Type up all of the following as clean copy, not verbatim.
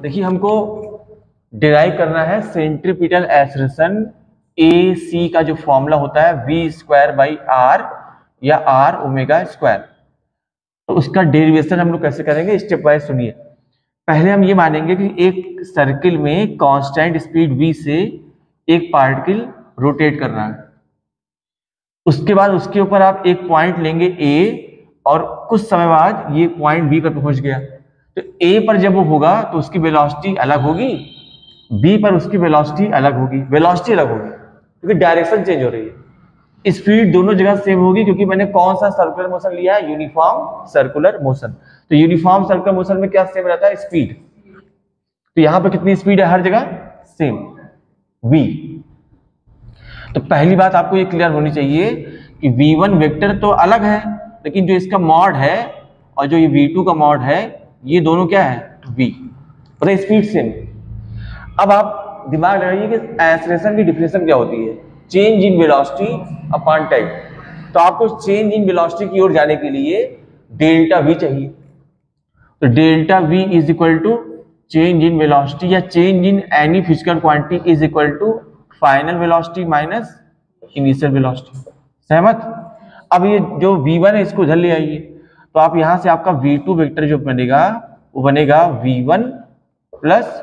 देखिए हमको डिराइव करना है सेंट्रीपिटल एक्सेलरेशन ए सी का जो फॉर्मूला होता है v²/r या r ओमेगा स्क्वायर। तो उसका डेरिवेशन हम लोग कैसे करेंगे स्टेप वाइज सुनिए। पहले हम ये मानेंगे कि एक सर्किल में कांस्टेंट स्पीड v से एक पार्टिकल रोटेट कर रहा है। उसके बाद उसके ऊपर आप एक पॉइंट लेंगे a और कुछ समय बाद ये पॉइंट b पर पहुंच गया। तो a पर जब वो होगा तो उसकी वेलोसिटी अलग होगी, b पर उसकी वेलोसिटी अलग होगी, वेलोसिटी अलग होगी क्योंकि डायरेक्शन चेंज हो रही है। स्पीड दोनों जगह सेम होगी क्योंकि मैंने कौन सा सर्कुलर मोशन लिया है, यूनिफॉर्म सर्कुलर मोशन। तो यूनिफॉर्म सर्कुलर मोशन में क्या सेम रहता है, स्पीड। तो यहां पर कितनी स्पीड है, हर जगह सेम v। तो पहली बात आपको ये क्लियर होनी चाहिए कि v1 वेक्टर तो अलग है, लेकिन जो इसका मॉड है और जो ये v2 का मॉड है ये दोनों क्या है, v। मतलब स्पीड सेम। अब आप दिमाग लगाइए कि एक्सेलरेशन की डिफिनेशन क्या होती है, change in velocity upon time. तो आपको चेंज इन वेलोसिटी की ओर जाने के लिए डेल्टा v चाहिए। तो delta v is equal to change in velocity या change in any physical quantity is equal to final velocity minus initial velocity. सहमत? अब ये जो v1 है इसको उधर ले आइए, तो आप यहां से आपका v2 वेक्टर जो बनेगा वो बनेगा v1 प्लस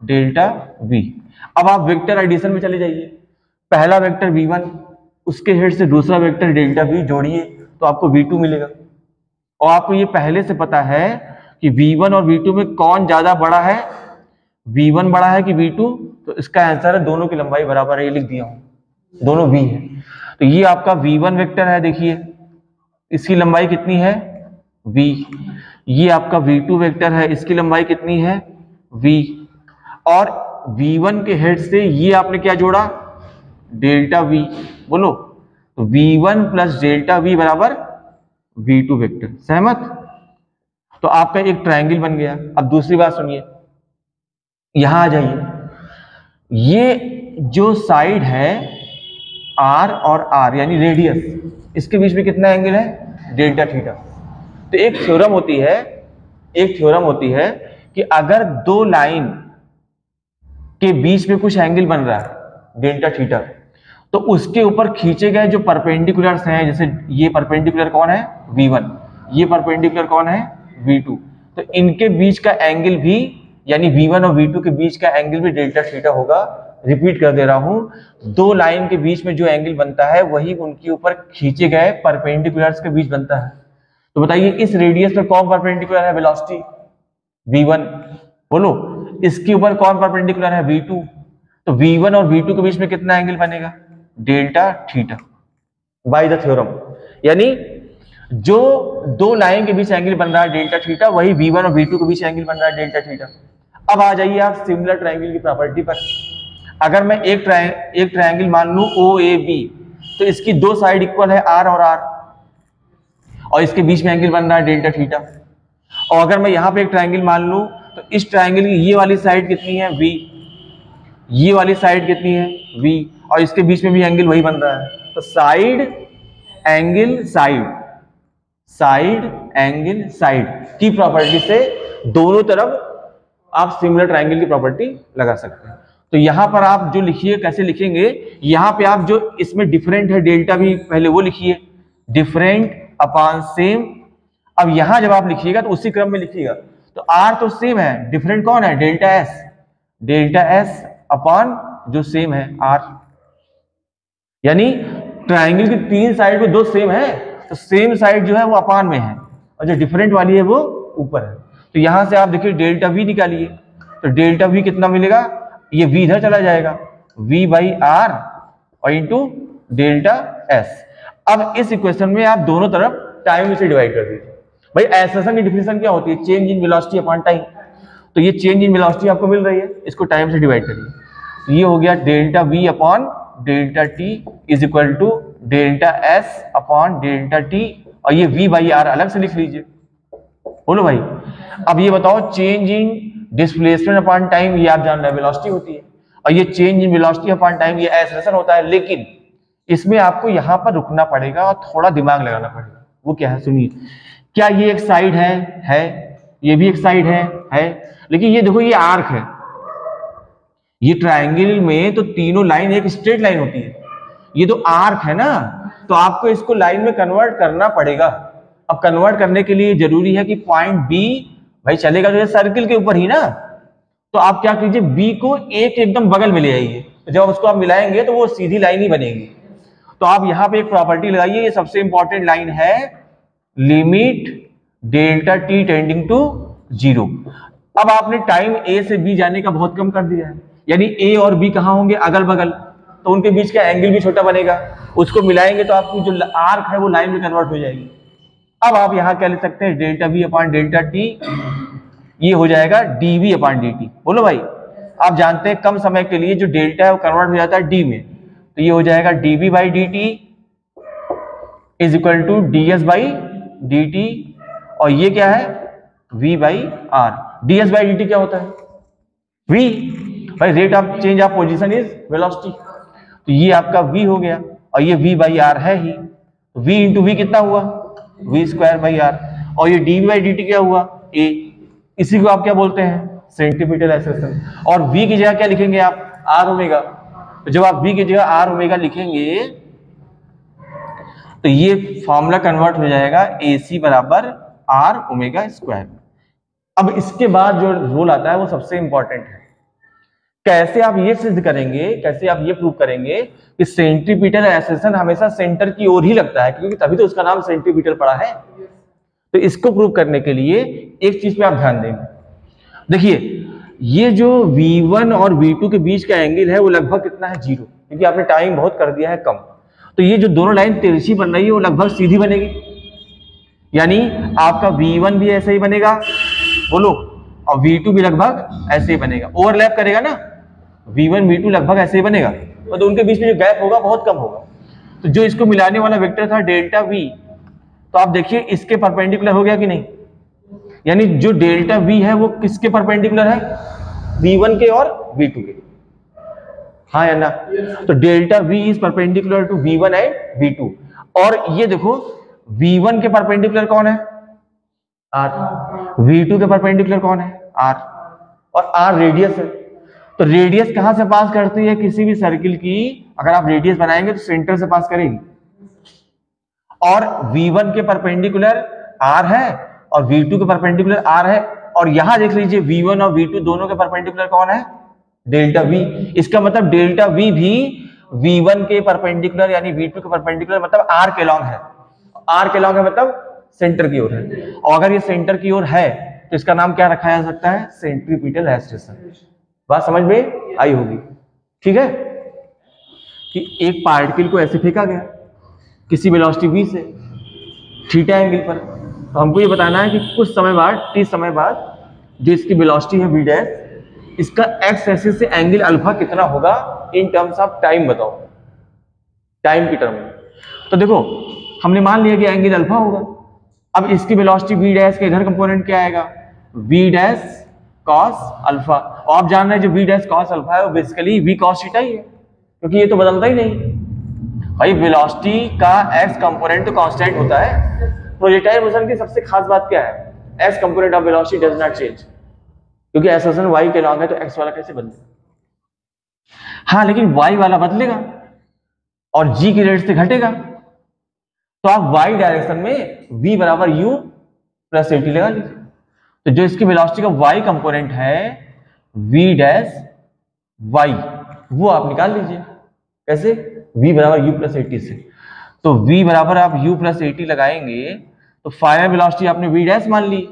डेल्टा v। अब आप वेक्टर एडिशन में चले जाइए, पहला वेक्टर v1 उसके हेड से दूसरा वेक्टर डेल्टा v जोड़िए तो आपको v2 मिलेगा। और आपको ये पहले से पता है कि v1 और v2 में कौन ज्यादा बड़ा है, v1 बड़ा है कि v2। तो इसका आंसर है दोनों की लंबाई बराबर है, ये लिख दिया हूं, दोनों v है। तो ये आपका v1 वेक्टर है, देखिए इसकी लंबाई कितनी है v। ये आपका v2 वेक्टर है, इसकी लंबाई कितनी है v। और v1 के हेड से ये आपने क्या जोड़ा, डेल्टा v। बोलो, तो v1 प्लस डेल्टा v बराबर v2 वेक्टर। सहमत? तो आपका एक ट्रायंगल बन गया। अब दूसरी बात सुनिए, यहां आ जाइए, ये जो साइड है r और r यानी रेडियस, इसके बीच में कितना एंगल है, डेल्टा थीटा। तो एक थ्योरम होती है कि अगर दो लाइन के बीच में कुछ एंगल बन रहा है डेल्टा थीटा, तो उसके ऊपर खींचे गए जो परपेंडिकुलर्स हैं, जैसे ये परपेंडिकुलर कौन है v1, ये परपेंडिकुलर कौन है v2, तो इनके बीच का एंगल भी यानी v1 और v2 के बीच का एंगल भी डेल्टा थीटा होगा। रिपीट कर दे रहा हूं, दो लाइन के बीच में जो एंगल बनता है वही उनके ऊपर खींचे गए परपेंडिकुलर्स के बीच बनता है। तो बताइए इस रेडियस पर कौन परपेंडिकुलर है, वेलोसिटी v1। बोलो, इसके ऊपर कौन परपेंडिकुलर है, v2। तो v1 और v2 के बीच में कितना एंगल बनेगा, delta theta by the theorem. यानी जो दो लाइन के बीच एंगल बन रहा है डेल्टा थीटा, वही v1 और v2 के बीच एंगल बन रहा है डेल्टा थीटा। अब आ जाइए आप सिमिलर ट्रायंगल की प्रॉपर्टी पर। अगर मैं एक ट्रायंगल मान लूं OAB, तो इसकी दो साइड इक्वल है r और r, और इसके बीच में एंगल बन रहा है डेल्टा थीटा। और अगर मैं यहां पे एक ट्रायंगल मान लूं, तो इस ट्रायंगल की ये वाली साइड कितनी है v, ये वाली साइड कितनी है v, और इसके बीच में भी एंगल वही बन रहा है। तो साइड एंगल साइड की प्रॉपर्टी से दोनों तरफ आप सिमिलर ट्रायंगल की प्रॉपर्टी लगा सकते हैं। तो यहां पर आप जो लिखिए, कैसे लिखेंगे, यहां पे आप जो इसमें डिफरेंट है डेल्टा भी पहले वो लिखिए, डिफरेंट अपॉन सेम। अब यहां जब आप लिखिएगा तो उसी क्रम में लिखिएगा। तो r तो सेम है, डिफरेंट कौन है, डेल्टा s अपॉन जो सेम है r। यानी ट्रायंगल की तीन साइड में दो सेम है, तो सेम साइड जो है वो अपान में है और जो डिफरेंट वाली है वो ऊपर है। तो यहां से आप देखिए डेल्टा v निकालिए, तो डेल्टा v कितना मिलेगा, ये v इधर चला जाएगा, v बाई r और इंटू डेल्टा s। अब इस इक्वेशन में आप दोनों तरफ टाइम से डिवाइड कर दीजिए। भाई एक्सेलरेशन की डिफिनेशन क्या होती है, change in velocity upon time. तो ये चेंज इन वेलोसिटी आपको मिल रही है, इसको टाइम से डिवाइड करिए। तो ये हो गया delta v upon delta t is equal to delta s upon delta t, और ये v बाई r अलग से लिख लीजिए। बोलो भाई, अब ये बताओ change in displacement upon time, ये आप जान रहे हैं वेलोसिटी होती है, और ये change in velocity upon time ये एक्सेलरेशन होता है। लेकिन इसमें आपको यहां पर रुकना पड़ेगा और थोड़ा दिमाग लगाना पड़ेगा। वो क्या है, सुनिए। क्या ये एक साइड है, ये भी एक साइड है। लेकिन ये देखो ये आर्क है, ये ट्रायंगल में तो तीनों लाइन एक स्ट्रेट लाइन होती है, ये तो आर्क है ना, तो आपको इसको लाइन में कन्वर्ट करना पड़ेगा। अब कन्वर्ट करने के लिए जरूरी है कि पॉइंट बी भाई चलेगा जो है सर्किल के ऊपर ही ना, तो आप क्या कीजिए बी को एक एकदम बगल में ले आइए, जब उसको आप मिलाएंगे तो वो सीधी लाइन ही बनेगी। तो आप यहाँ पे एक प्रॉपर्टी लगाइए, ये सबसे इंपॉर्टेंट लाइन है, limit delta T tending to 0। अब आपने टाइम ए से बी जाने का बहुत कम कर दिया है, यानी ए और बी कहाँ होंगे, अगल बगल, तो उनके बीच का एंगल भी छोटा बनेगा, उसको मिलाएंगे तो आपकी जो आर्क है वो लाइन में कन्वर्ट हो जाएगी। अब आप यहाँ क्या ले सकते हैं, delta V upon delta T, ये हो जाएगा D V upon D T. बोलो भाई, आप जानते हैं कम समय के लिए जो डेल्टा है वो कन्वर्ट हो जाता है डी में, तो ये हो जाएगा D V by D T is equal to D S by D T, और ये क्या है v by R. D S by D T क्या होता है, v भाई rate of change of position is velocity, तो ये आपका v हो गया, और ये v बाई आर है ही, तो v इंटू वी कितना हुआ, v स्क्वायर बाई आर, और ये D V by D T क्या हुआ, a, इसी को आप क्या बोलते हैं, सेंटीमीटर एक्सेलरेशन। और v की जगह क्या लिखेंगे आप, आर ओमेगा, तो जब आप v की जगह आर ओमेगा लिखेंगे तो ये फॉर्मूला कन्वर्ट हो जाएगा AC बराबर आर ओमेगा स्क्वायर। अब इसके बाद जो रूल आता है वो सबसे इंपॉर्टेंट है, कैसे आप ये सिद्ध करेंगे, कैसे आप ये प्रूव करेंगे कि सेंट्रीपिटल एक्सेलरेशन हमेशा सेंटर की ओर ही लगता है, क्योंकि तभी तो उसका नाम सेंट्रीपिटल पड़ा है। तो इसको प्रूव करने के लिए एक चीज पे आप ध्यान देंगे, देखिए ये जो V1 और V2 के बीच का एंगल है वो लगभग कितना है, 0, क्योंकि आपने टाइम बहुत कर दिया है कम। तो ये जो दोनों लाइन तिरछी बन रही है वो लगभग सीधी बनेगी, यानी आपका V1 भी ऐसे ही बनेगा, बोलो, और V2 भी लगभग ऐसे ही बनेगा, ओवरलैप करेगा ना, V1 V2 लगभग ऐसे ही बनेगा, तो उनके बीच में जो गैप होगा बहुत कम होगा। तो जो इसको मिलाने वाला वेक्टर था डेल्टा V, तो आप देखिए इसके परपेंडिकुलर हो गया कि नहीं, यानी जो डेल्टा V है वो किसके परपेंडिकुलर है, V1 के और V2 के, हाँ या ना, तो delta V is perpendicular to V1 and V2। और ये देखो V1 के परपेंडिकुलर कौन है, R, V2 के परपेंडिकुलर कौन है, R, और R रेडियस है। तो रेडियस कहां से पास करती है किसी भी सर्किल की, अगर आप रेडियस बनाएंगे तो सेंटर से पास करेगी, और V1 के परपेंडिकुलर R है और V2 के परपेंडिकुलर R है, और यहां देख लीजिए V1 और V2 दोनों के परपेंडिकुलर कौन है, डेल्टा V। इसका मतलब डेल्टा V भी V1 के परपेंडिकुलर यानी V2 के परपेंडिकुलर मतलब R के लॉन्ग है, R के लॉन्ग है मतलब सेंटर की ओर है, और अगर ये सेंटर की ओर है तो इसका नाम क्या रखा जा सकता है, सेंट्रीपिटल एक्सेलरेशन। बात समझ में आई होगी, ठीक है, कि एक पार्टिकल को ऐसे फेंका गया किसी वेलोसिटी v से थीटा एंगल पर, तो हमको ये बताना है कि कुछ समय बाद, t समय बाद जो इसकी वेलोसिटी है v डैश, इसका x एक्सिस से एंगल अल्फा कितना होगा इन टर्म्स ऑफ टाइम, बताओ टाइम की टर्म में। तो देखो हमने मान लिया कि एंगल अल्फा होगा, अब इसकी वेलोसिटी v डैश का इधर कंपोनेंट क्या आएगा, v डैश cos अल्फा, और आप जान रहे हैं जो v डैश cos अल्फा है वो बेसिकली v cos थीटा ही है, क्योंकि ये तो बदलता ही नहीं भाई, वेलोसिटी का x कंपोनेंट तो कांस्टेंट होता है। प्रोजेक्टाइल मोशन की सबसे खास बात क्या है, x component of velocity does not change, क्योंकि एक्सेलरेशन y के लॉन्ग है तो x वाला कैसे बदलेगा, हाँ लेकिन y वाला बदलेगा और g की रेट से घटेगा, तो आप y डायरेक्शन में v बराबर u प्लस at लगा लीजिए। तो जो इसकी वेलोसिटी का y कंपोनेंट है v डैश y, वो आप निकाल लीजिए, कैसे, v बराबर u प्लस at से। तो v बराबर आप u प्लस at लगाएंगे तो फाइनल वेलोसिटी आपने v डैश मान ली,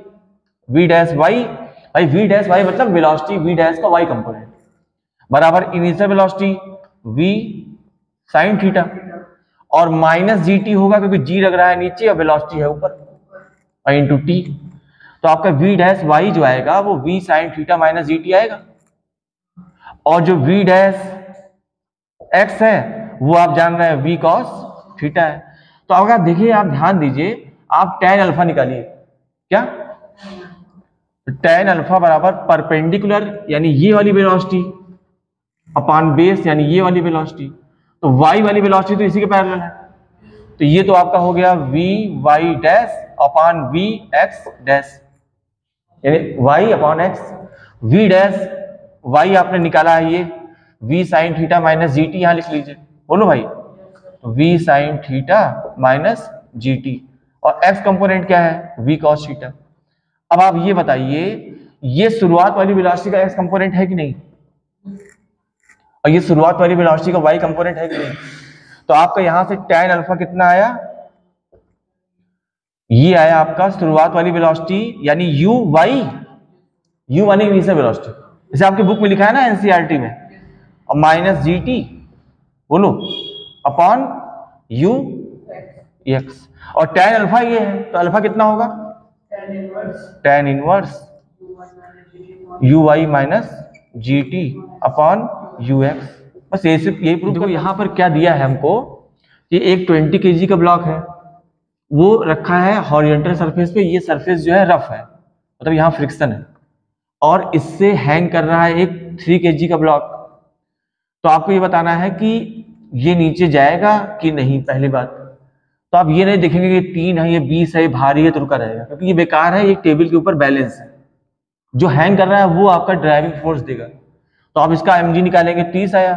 v डैश y, भाई v डैश y मतलब वेलोसिटी v डैश का y कंपोनेंट बराबर initial velocity v sin theta, और माइनस gt होगा क्योंकि g लग रहा है नीचे और वेलोसिटी है ऊपर, और इंटू t, तो आपका v डैश y जो आएगा वो v sin theta minus gt आएगा, और जो v डैश x है वो आप जान रहे हैं v cos थीटा है। तो अगर देखिए आप ध्यान दीजिए, आप tan अल्फा निकालिए, क्या tan अल्फा बराबर परपेंडिकुलर यानी ये वाली वेलोसिटी अपॉन बेस यानी ये वाली वेलोसिटी, तो y वाली वेलोसिटी तो इसी के पैरेलल है, तो ये तो आपका हो गया v y dash upon v x dash, यानी y upon x, v dash y आपने निकाला है, ये v sine theta minus G T, यहां लिख लीजिए, बोलो भाई, तो v sine theta minus G T, और x कंपोनेंट क्या है, v cos थीटा। अब आप ये बताइए, ये शुरुआत वाली वेलोसिटी का x कंपोनेंट है कि नहीं, और ये शुरुआत वाली वेलोसिटी का y कंपोनेंट है कि नहीं। तो आपका यहां से tan अल्फा कितना आया, ये आया आपका शुरुआत वाली वेलोसिटी, यानी u माने इनिशियल वेलोसिटी, जैसे आपके बुक में लिखा है ना एनसीईआरटी में, और माइनस जी टी, बोलो, अपॉन u x, और tan अल्फा ये है, तो अल्फा कितना होगा, tan inverse u y minus G T upon u x। बस ये सिर्फ यही प्रूफ। देखो यहाँ पर क्या दिया है हमको, ये एक 20 kg का ब्लॉक है, वो रखा है हॉरिजॉन्टल सरफेस पे, ये सरफेस जो है रफ है, मतलब यहाँ फ्रिक्शन है, और इससे हैंग कर रहा है एक 3 kg का ब्लॉक। तो आपको ये बताना है कि ये नीचे जाएगा कि नहीं, पहली बात। तो आप ये नहीं देखेंगे कि 3 है, ये 20 है, ये भारी है तो रुका रहेगा, क्योंकि ये बेकार है, ये टेबल के ऊपर बैलेंस है, जो हैंग कर रहा है वो आपका ड्राइविंग फोर्स देगा। तो आप इसका mg निकालेंगे, 30 आया,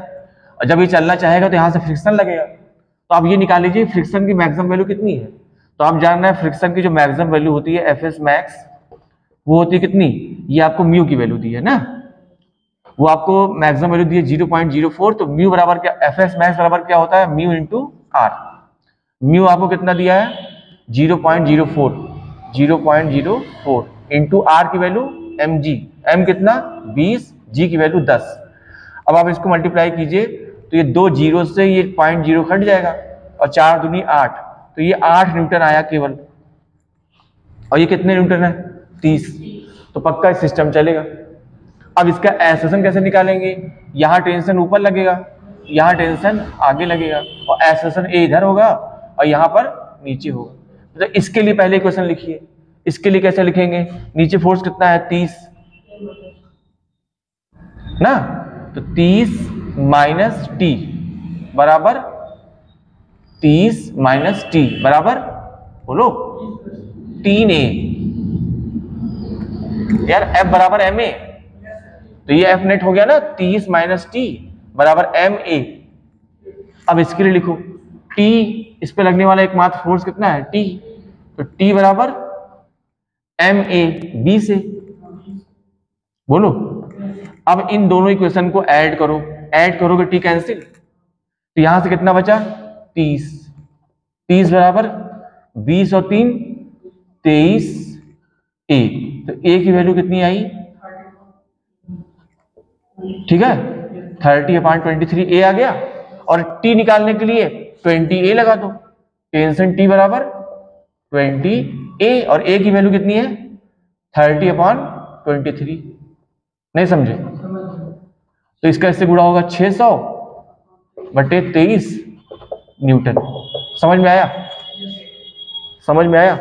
और जब ये चलना चाहेगा तो यहाँ से फ्रिक्शन लगेगा। तो आप ये निकाल लीजिए फ्रिक्शन की मैक्सिमम वैल्यू कितनी है। तो आप जान रहे हैं फ्रिक्शन की जो मैक्सिमम वैल्यू होती है एफएस मैक्स, वो होती है कितनी, ये आपको म्यू की वैल्यू दी है ना, वो आपको मैक्सिमम वैल्यू दी है 0.04। तो म्यू बराबर क्या, एफएस मैक्स बराबर क्या होता है, म्यू इंटू आर। म्यू आपको कितना दिया है 0.04 इंटू आर की वैल्यू mg, m कितना 20, g की वैल्यू 10। अब आप इसको मल्टीप्लाई कीजिए तो ये 2 जीरो से ये 0.0 कट जाएगा, और 4 दूनी 8, तो ये 8 न्यूटन आया केवल, और ये कितने न्यूटन है 30। तो पक्का सिस्टम चलेगा। अब इसका एक्सेलरेशन कैसे निकालेंगे, यहाँ टेंशन ऊपर लगेगा, यहाँ टेंशन आगे लगेगा, और एक्सेलरेशन ए इधर होगा और यहाँ पर नीचे होगा। तो इसके लिए पहले इक्वेशन लिखिए। इसके लिए कैसे लिखेंगे, नीचे फोर्स कितना है 30 ना, तो 30 माइनस टी बराबर 30 माइनस टी बराबर, बोलो 3a। यार F बराबर ma, तो ये F नेट हो गया ना, 30 माइनस टी बराबर ma। अब इसके लिए लिखो T, इस पे लगने वाला एकमात्र फोर्स कितना है T, तो T बराबर ma b से, बोलो। अब इन दोनों इक्वेशन को ऐड करो, ऐड करोगे T कैंसिल, तो यहां से कितना बचा 30, 30 बराबर 20 और 3 23 a, तो a की वैल्यू कितनी आई, ठीक है 30/23 a आ गया। और t निकालने के लिए 20a लगा दो, टेंशन t बराबर 20a, और a की वैल्यू कितनी है 30/23। नहीं समझे, तो इसका इससे गुणा होगा 600/23 न्यूटन। समझ में आया, समझ में आया।